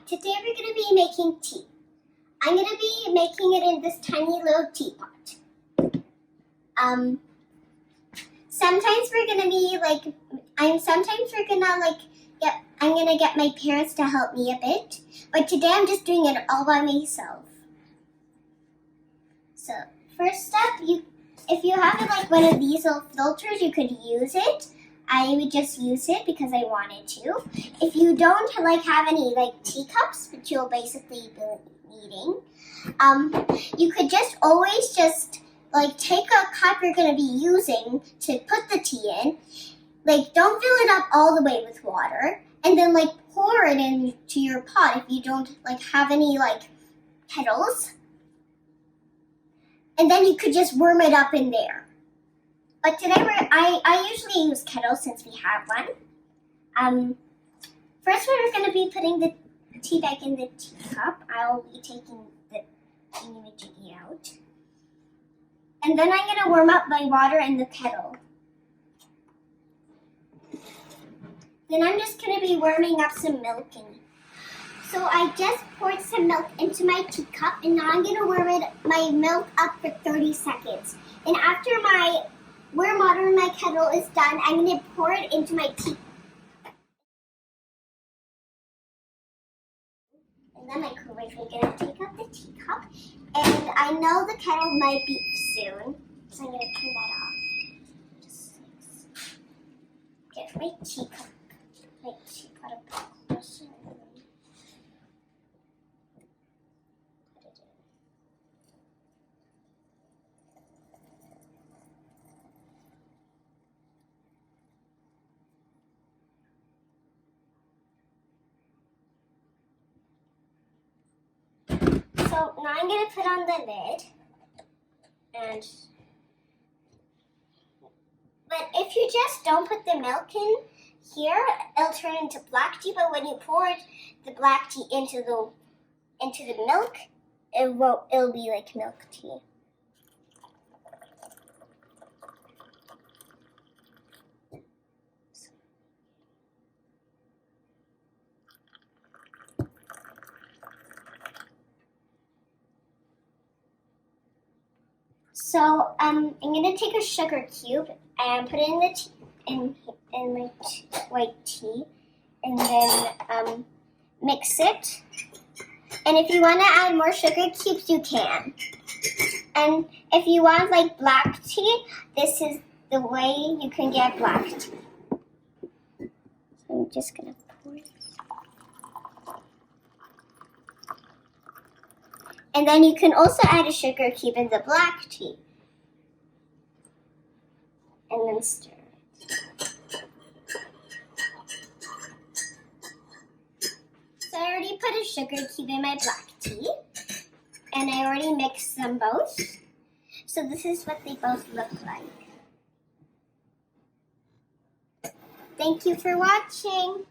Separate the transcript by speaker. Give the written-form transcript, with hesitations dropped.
Speaker 1: Today we're going to be making tea. I'm going to be making it in this tiny little teapot. Sometimes we're going to be I'm going to get my parents to help me a bit, but today I'm just doing it all by myself. So, first up, if you have one of these little filters, you could use it. I would just use it because I wanted to. If you don't have any teacups, which you'll basically be needing, you could always take a cup you're going to be using to put the tea in. Don't fill it up all the way with water, and then pour it into your pot if you don't have any kettles. And then you could just warm it up in there. But today I usually use kettles since we have one. First we're going to be putting the tea bag in the teacup. I'll be taking the thingy-majiggy out. And then I'm going to warm up my water in the kettle. Then I'm just going to be warming up some milk in. So I just poured some milk into my teacup, and now I'm going to warm my milk up for 30 seconds. And after my warm water in my kettle is done, I'm going to pour it into my tea. And then my coolers are going to take out the teacup. And I know the kettle might beep soon, so I'm going to turn that off. Just get my teacup up closer. So now I'm going to put on the lid, but if you just don't put the milk in here, it'll turn into black tea, but when you pour the black tea into the milk, it'll be like milk tea. So I'm gonna take a sugar cube and put it in my white tea, and then mix it. And if you want to add more sugar cubes, you can. And if you want black tea, this is the way you can get black tea. So I'm just gonna pour it. And then you can also add a sugar cube in the black tea. And then stir it. So I already put a sugar cube in my black tea. And I already mixed them both. So this is what they both look like. Thank you for watching.